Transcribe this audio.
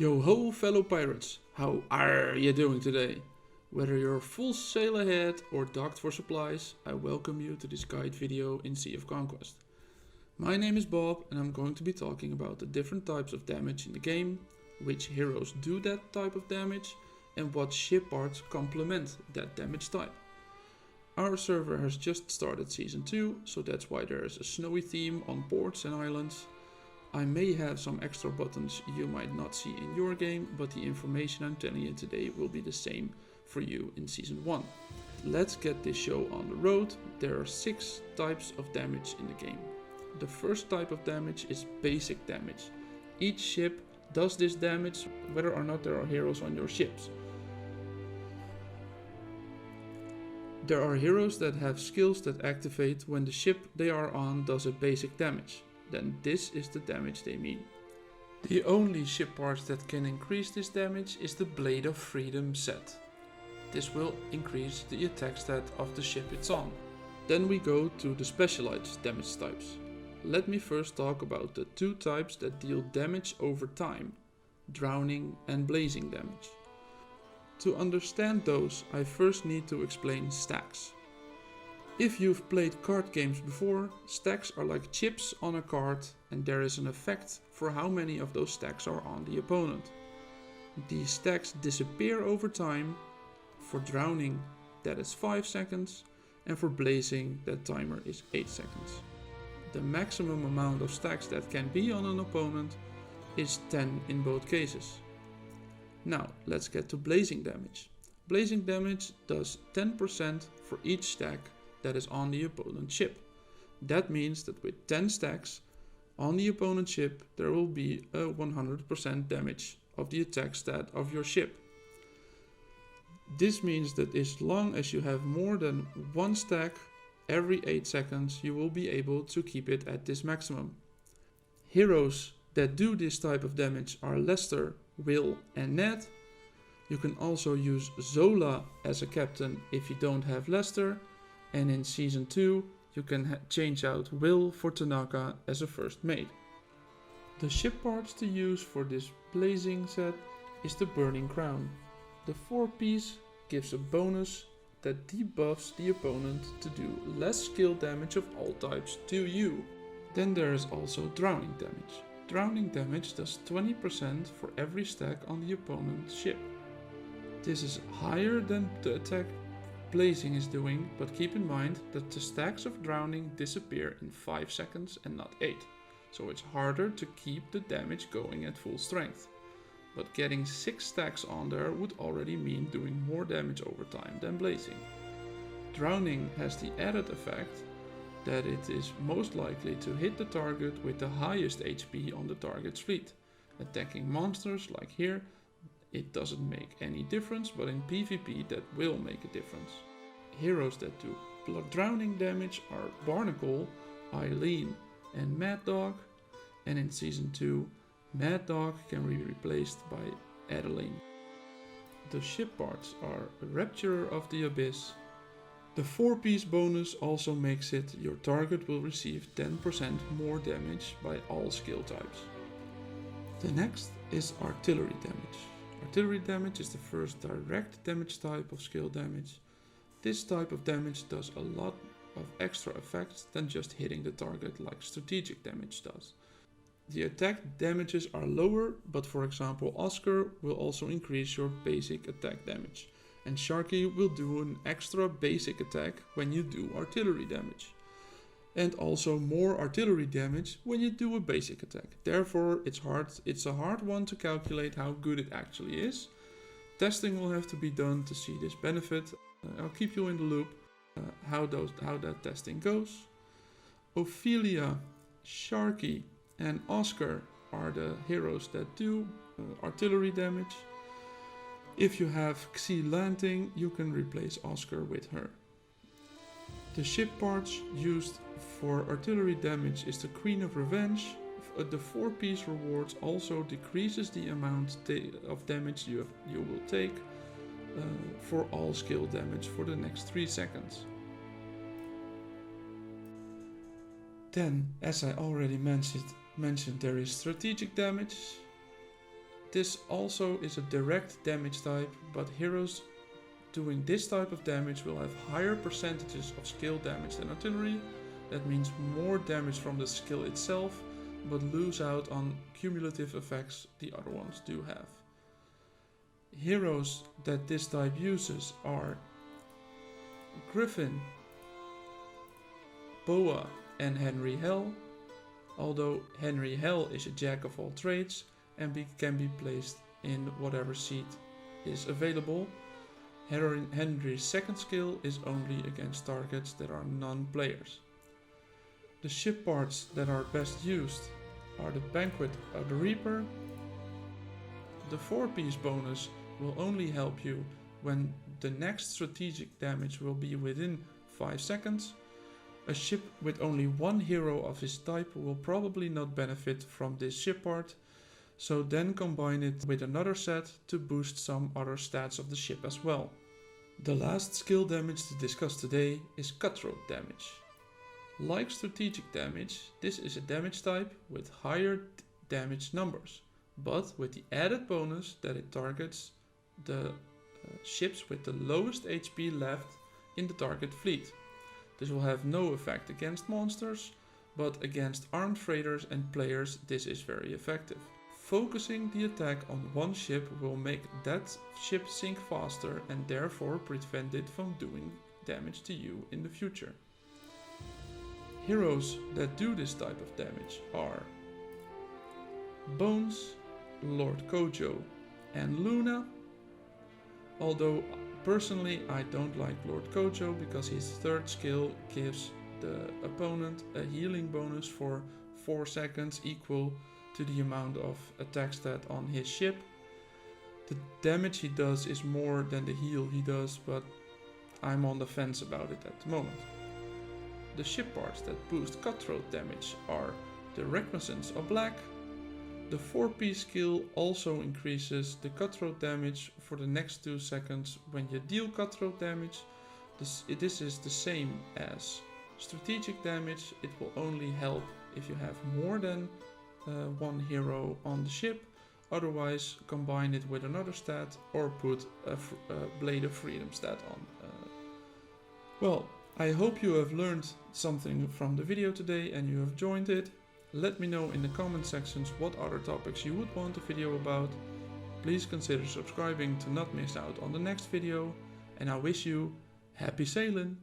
Yo ho fellow pirates, how are you doing today? Whether you're full sail ahead or docked for supplies, I welcome you to this guide video in Sea of Conquest. My name is Bob and I'm going to be talking about the different types of damage in the game, which heroes do that type of damage, and what ship parts complement that damage type. Our server has just started Season 2, so that's why there is a snowy theme on ports and islands. I may have some extra buttons you might not see in your game, but the information I'm telling you today will be the same for you in Season 1. Let's get this show on the road. There are 6 types of damage in the game. The first type of damage is basic damage. Each ship does this damage whether or not there are heroes on your ships. There are heroes that have skills that activate when the ship they are on does a basic damage. Then this is the damage they mean. The only ship parts that can increase this damage is the Blade of Freedom set. This will increase the attack stat of the ship it's on. Then we go to the specialized damage types. Let me first talk about the 2 types that deal damage over time, drowning and blazing damage. To understand those, I first need to explain stacks. If you've played card games before, stacks are like chips on a card and there is an effect for how many of those stacks are on the opponent. These stacks disappear over time. For drowning that is 5 seconds and for blazing that timer is 8 seconds. The maximum amount of stacks that can be on an opponent is 10 in both cases. Now let's get to blazing damage. Blazing damage does 10% for each stack that is on the opponent's ship. That means that with 10 stacks on the opponent's ship there will be a 100% damage of the attack stat of your ship. This means that as long as you have more than 1 stack, every 8 seconds you will be able to keep it at this maximum. Heroes that do this type of damage are Lester, Will and Ned. You can also use Zola as a captain if you don't have Lester, and in Season 2 you can change out Will for Tanaka as a first mate. The ship parts to use for this blazing set is the Burning Crown. The 4-piece gives a bonus that debuffs the opponent to do less skill damage of all types to you. Then there is also drowning damage. Drowning damage does 20% for every stack on the opponent's ship. This is higher than the attack blazing is doing, but keep in mind that the stacks of drowning disappear in 5 seconds and not 8, so it's harder to keep the damage going at full strength. But getting 6 stacks on there would already mean doing more damage over time than blazing. Drowning has the added effect that it is most likely to hit the target with the highest HP on the target's fleet. Attacking monsters like here, it doesn't make any difference, but in PvP that will make a difference. Heroes that do drowning damage are Barnacle, Eileen and Mad Dog, and in Season 2 Mad Dog can be replaced by Adeline. The ship parts are Rapturer of the Abyss. The 4-piece bonus also makes it your target will receive 10% more damage by all skill types. The next is Artillery Damage. Artillery damage is the first direct damage type of skill damage. This type of damage does a lot of extra effects than just hitting the target like strategic damage does. The attack damages are lower, but for example Oscar will also increase your basic attack damage, and Sharky will do an extra basic attack when you do artillery damage, and also more artillery damage when you do a basic attack. Therefore it's a hard one to calculate how good it actually is. Testing will have to be done to see this benefit. I'll keep you in the loop how that testing goes. Ophelia, Sharky and Oscar are the heroes that do artillery damage. If you have Xi Lanting, you can replace Oscar with her. The ship parts used for artillery damage is the Queen of Revenge. The 4-piece rewards also decreases the amount of damage you will take for all skill damage for the next 3 seconds. Then, as I already mentioned, there is strategic damage. This also is a direct damage type, but heroes doing this type of damage will have higher percentages of skill damage than artillery. That means more damage from the skill itself, but lose out on cumulative effects the other ones do have. Heroes that this type uses are Griffin, Boa and Henry Hell, although Henry Hell is a jack of all trades and can be placed in whatever seat is available. Henry's second skill is only against targets that are non-players. The ship parts that are best used are the Banquet of the Reaper. The 4-piece bonus will only help you when the next strategic damage will be within 5 seconds. A ship with only one hero of his type will probably not benefit from this ship part, so then combine it with another set to boost some other stats of the ship as well. The last skill damage to discuss today is Cutthroat Damage. Like strategic damage, this is a damage type with higher damage numbers, but with the added bonus that it targets the ships with the lowest HP left in the target fleet. This will have no effect against monsters, but against armed freighters and players this is very effective. Focusing the attack on one ship will make that ship sink faster and therefore prevent it from doing damage to you in the future. Heroes that do this type of damage are Bones, Lord Kojo and Luna, although personally I don't like Lord Kojo because his third skill gives the opponent a healing bonus for 4 seconds equal to the amount of attack stat on his ship. The damage he does is more than the heal he does, but I'm on the fence about it at the moment. The ship parts that boost Cutthroat Damage are the Reconnaissance of Black. The 4-piece skill also increases the Cutthroat Damage for the next 2 seconds when you deal Cutthroat Damage. This is the same as strategic damage. It will only help if you have more than one hero on the ship. Otherwise, combine it with another stat or put a Blade of Freedom stat on. Well, I hope you have learned something from the video today and you have joined it. Let me know in the comment sections what other topics you would want a video about. Please consider subscribing to not miss out on the next video, and I wish you happy sailing!